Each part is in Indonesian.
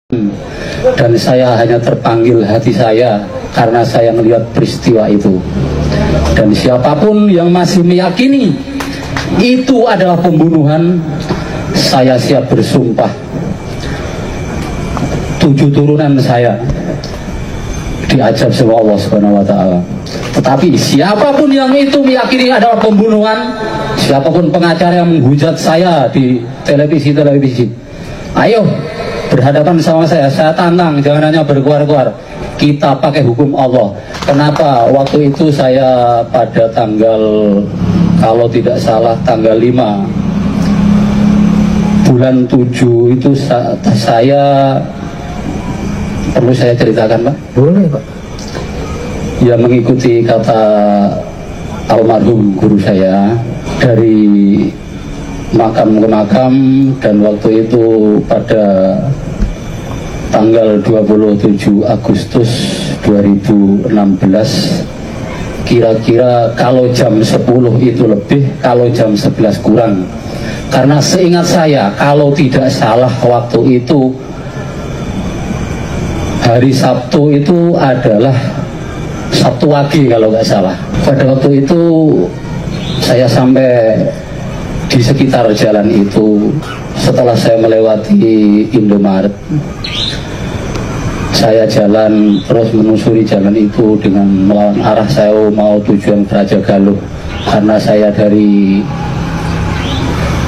Dan saya hanya terpanggil hati saya karena saya melihat peristiwa itu. Dan siapapun yang masih meyakini itu adalah pembunuhan, saya siap bersumpah 7 turunan saya diajab sama Allah Subhanahu wa Ta'ala. Tetapi siapapun yang itu meyakini adalah pembunuhan, siapapun pengacara yang menghujat saya di televisi, ayo berhadapan sama saya tantang, jangan hanya berkuar-kuar. Kita pakai hukum Allah. Kenapa? Waktu itu saya pada tanggal, kalau tidak salah tanggal 5 bulan 7 itu saya, perlu saya ceritakan Pak? Boleh Pak. Ya, mengikuti kata almarhum guru saya dari makam ke makam, dan waktu itu pada tanggal 27 Agustus 2016, kira-kira kalau jam 10 itu lebih, kalau jam 11 kurang. Karena seingat saya, kalau tidak salah waktu itu hari Sabtu itu adalah Sabtu Wage kalau nggak salah. Pada waktu itu saya sampai di sekitar jalan itu, setelah saya melewati Indomaret, saya jalan terus menelusuri jalan itu dengan melawan arah. Saya mau tujuan Praja Galuh karena saya dari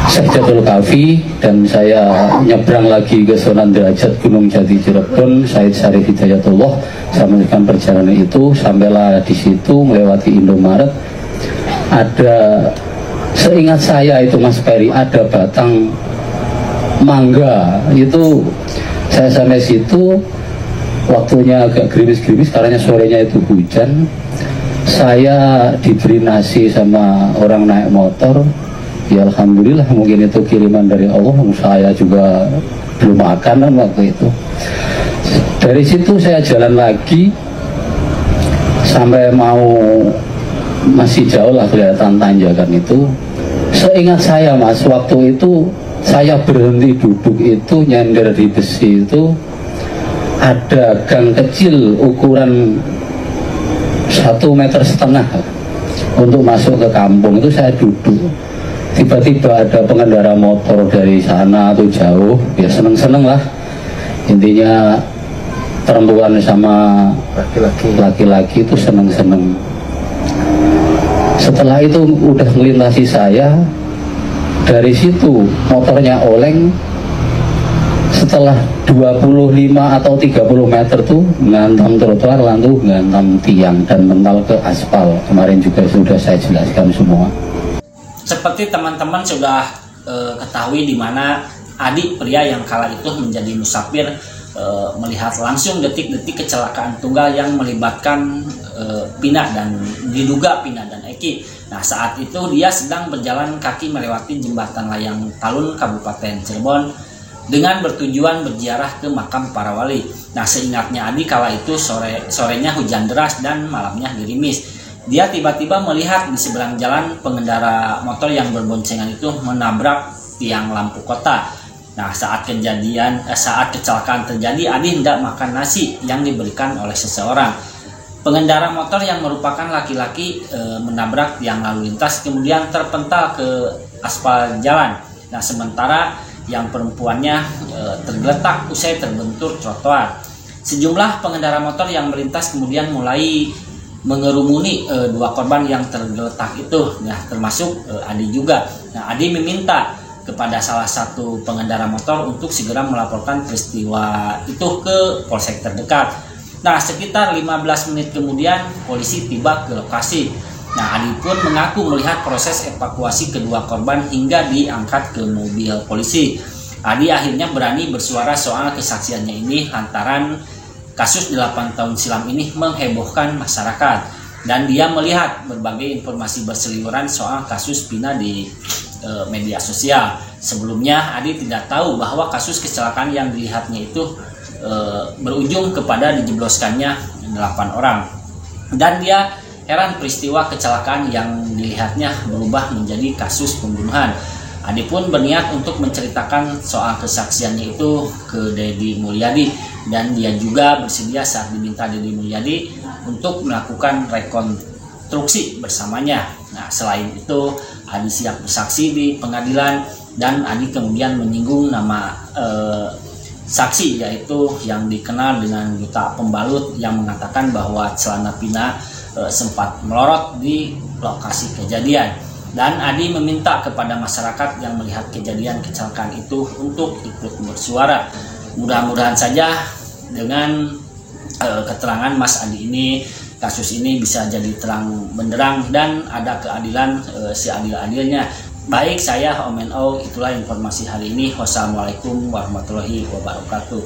Sekjatul Kafi, dan saya nyebrang lagi ke Sunan Derajat Gunung Jati Cirebon, Said Syarif Hidayatullah. Saya melanjutkan perjalanan itu, sampailah di situ melewati Indomaret. Ada, seingat saya itu Mas Peri, ada batang mangga. Itu saya sampai situ, waktunya agak gerimis-gerimis karena sorenya itu hujan. Saya diberi nasi sama orang naik motor. Ya alhamdulillah, mungkin itu kiriman dari Allah. Saya juga belum makan waktu itu. Dari situ saya jalan lagi sampai mau, masih jauh lah kelihatan tanjakan itu. Seingat saya Mas, waktu itu saya berhenti duduk itu, nyender di besi itu, ada gang kecil ukuran 1,5 meter untuk masuk ke kampung. Itu saya duduk, tiba-tiba ada pengendara motor dari sana atau jauh, ya seneng-seneng lah, intinya perempuan sama laki-laki itu seneng-seneng. Setelah itu udah melintasi saya, dari situ motornya oleng. Setelah 25 atau 30 meter tuh ngantam trotoar, lalu ngantam tiang dan mental ke aspal. Kemarin juga sudah saya jelaskan semua. Seperti teman-teman sudah ketahui di mana Adi, pria yang kala itu menjadi musafir, melihat langsung detik-detik kecelakaan tunggal yang melibatkan Pina dan diduga Pina dan Eki. Nah, saat itu dia sedang berjalan kaki melewati jembatan layang Talun Kabupaten Cirebon dengan bertujuan berziarah ke makam para wali. Nah, seingatnya Adi, kala itu sorenya hujan deras dan malamnya gerimis. Dia tiba-tiba melihat di seberang jalan pengendara motor yang berboncengan itu menabrak tiang lampu kota. Nah, saat kecelakaan terjadi, Adi hendak makan nasi yang diberikan oleh seseorang. Pengendara motor yang merupakan laki-laki menabrak tiang lalu lintas, kemudian terpental ke aspal jalan. Nah, sementara yang perempuannya tergeletak usai terbentur trotoar. Sejumlah pengendara motor yang melintas kemudian mulai mengerumuni dua korban yang tergeletak itu, nah termasuk Adi juga. Nah, Adi meminta kepada salah satu pengendara motor untuk segera melaporkan peristiwa itu ke polsek terdekat. Nah, sekitar 15 menit kemudian polisi tiba ke lokasi. Nah, Adi pun mengaku melihat proses evakuasi kedua korban hingga diangkat ke mobil polisi. Adi akhirnya berani bersuara soal kesaksiannya ini lantaran kasus 8 tahun silam ini menghebohkan masyarakat, dan dia melihat berbagai informasi berseliweran soal kasus Pina di media sosial. Sebelumnya Adi tidak tahu bahwa kasus kecelakaan yang dilihatnya itu berujung kepada dijebloskannya 8 orang, dan dia heran peristiwa kecelakaan yang dilihatnya berubah menjadi kasus pembunuhan. Adi pun berniat untuk menceritakan soal kesaksiannya itu ke Deddy Mulyadi, dan dia juga bersedia saat diminta Deddy Mulyadi untuk melakukan rekonstruksi bersamanya. Nah, selain itu Adi siap bersaksi di pengadilan, dan Adi kemudian menyinggung nama saksi, yaitu yang dikenal dengan Duta Pembalut, yang mengatakan bahwa celana Pina sempat melorot di lokasi kejadian. Dan Adi meminta kepada masyarakat yang melihat kejadian kecelakaan itu untuk ikut bersuara. Mudah-mudahan saja dengan keterangan Mas Adi ini, kasus ini bisa jadi terang benderang dan ada keadilan seadil-adilnya. Baik, saya Om NO, itulah informasi hari ini. Wassalamualaikum warahmatullahi wabarakatuh.